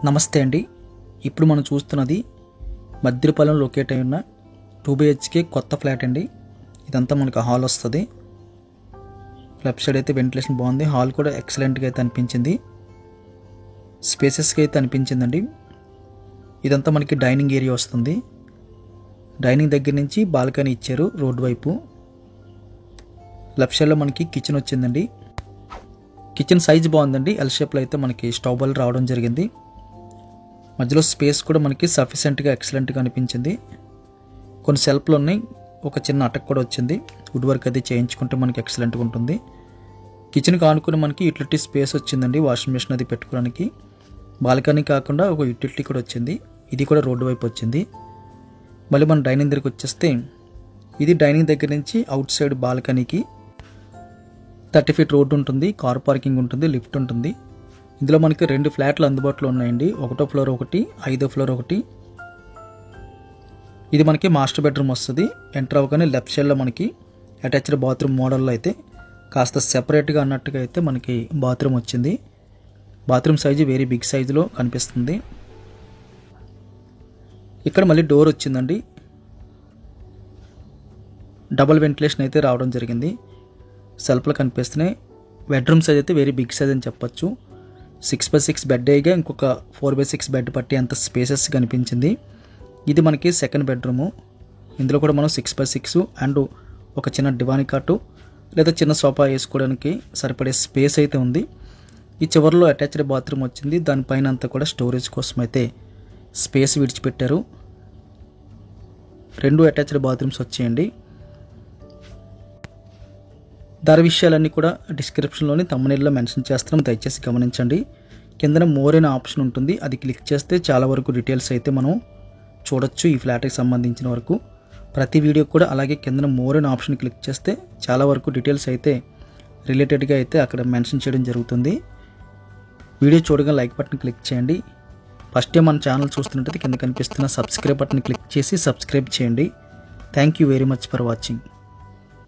నమస్తే అండి. ఇప్పుడు మనం చూస్తున్నది మద్దిలపాలెం లొకేట్ అయి ఉన్న 2 BHK కొత్త ఫ్లాట్ అండి. ఇదంతా మనకు హాల్ వస్తుంది. లెఫ్ట్ సైడ్ అయితే వెంటిలేషన్ బాగుంది. హాల్ కూడా ఎక్సలెంట్గా అయితే అనిపించింది. స్పేసెస్గా అయితే అనిపించిందండి. ఇదంతా మనకి డైనింగ్ ఏరియా వస్తుంది. డైనింగ్ దగ్గర నుంచి బాల్కనీ ఇచ్చారు రోడ్ వైపు. లెఫ్ట్ సైడ్లో మనకి కిచెన్ వచ్చిందండి. కిచెన్ సైజ్ బాగుందండి. ఎల్ షేప్లో అయితే మనకి స్టవ్ బాల్ రావడం జరిగింది. మధ్యలో స్పేస్ కూడా మనకి సఫిషియెంట్గా ఎక్సలెంట్గా అనిపించింది. కొన్ని సెల్ఫ్లు ఉన్నాయి. ఒక చిన్న అటక్ కూడా వచ్చింది. వుడ్ వర్క్ అది చేయించుకుంటే మనకి ఎక్సలెంట్గా ఉంటుంది. కిచెన్కి ఆనుకుని మనకి యూటిలిటీ స్పేస్ వచ్చిందండి. వాషింగ్ మెషిన్ అది పెట్టుకోవడానికి. బాల్కనీ కాకుండా ఒక యూటిలిటీ కూడా వచ్చింది. ఇది కూడా రోడ్డు వైపు వచ్చింది. మళ్ళీ మనం డైనింగ్ దగ్గరికి వచ్చేస్తే ఇది డైనింగ్ దగ్గర నుంచి అవుట్ సైడ్ బాల్కనీకి 30 feet రోడ్డు ఉంటుంది. కార్ పార్కింగ్ ఉంటుంది. లిఫ్ట్ ఉంటుంది. ఇందులో మనకి 2 ఫ్లాట్లు అందుబాటులో ఉన్నాయండి. 1వ ఫ్లోర్ ఒకటి, 5వ ఫ్లోర్ ఒకటి. ఇది మనకి మాస్టర్ బెడ్రూమ్ వస్తుంది. ఎంటర్ అవ్వగానే లెఫ్ట్ సైడ్లో మనకి అటాచ్డ్ బాత్రూమ్ మోడల్లో అయితే కాస్త సెపరేట్గా అన్నట్టుగా అయితే మనకి బాత్రూమ్ వచ్చింది. బాత్రూమ్ సైజు వెరీ బిగ్ సైజులో కనిపిస్తుంది. ఇక్కడ మళ్ళీ డోర్ వచ్చిందండి. డబుల్ వెంటిలేషన్ అయితే రావడం జరిగింది. సెల్ఫ్లో కనిపిస్తున్నాయి. బెడ్రూమ్ సైజ్ అయితే వెరీ బిగ్ సైజ్ అని చెప్పొచ్చు. 6x6 బెడ్ అయ్యగా ఇంకొక 4x6 బెడ్ పట్టి అంత స్పేసెస్ కనిపించింది. ఇది మనకి సెకండ్ బెడ్రూము. ఇందులో కూడా మనం 6x6 అండ్ ఒక చిన్న డివాన్ కాటు లేదా చిన్న సోఫా వేసుకోవడానికి సరిపడే స్పేస్ అయితే ఉంది. ఈ చివరిలో అటాచ్డ్ బాత్రూమ్ వచ్చింది. దానిపైన అంతా కూడా స్టోరేజ్ కోసం అయితే స్పేస్ విడిచిపెట్టారు. 2 అటాచ్డ్ బాత్రూమ్స్ వచ్చాయండి. ధర విషయాలన్నీ కూడా డిస్క్రిప్షన్లోని తమ్మునేల్లో మెన్షన్ చేస్తున్నాం. దయచేసి గమనించండి. కిందన మోర్ అనే ఆప్షన్ ఉంటుంది. అది క్లిక్ చేస్తే చాలా వరకు డీటెయిల్స్ అయితే మనం చూడొచ్చు. ఈ ఫ్లాట్కి సంబంధించిన వరకు ప్రతి వీడియో కూడా అలాగే కిందన మోర్ అనే ఆప్షన్ క్లిక్ చేస్తే చాలా వరకు డీటెయిల్స్ అయితే రిలేటెడ్గా అయితే అక్కడ మెన్షన్ చేయడం జరుగుతుంది. వీడియో చూడగా లైక్ బటన్ క్లిక్ చేయండి. ఫస్ట్ టైం మన ఛానల్ చూస్తున్నట్టయితే కింద కనిపిస్తున్న సబ్స్క్రైబ్ బటన్ క్లిక్ చేసి సబ్స్క్రైబ్ చేయండి. Thank you very much for watching.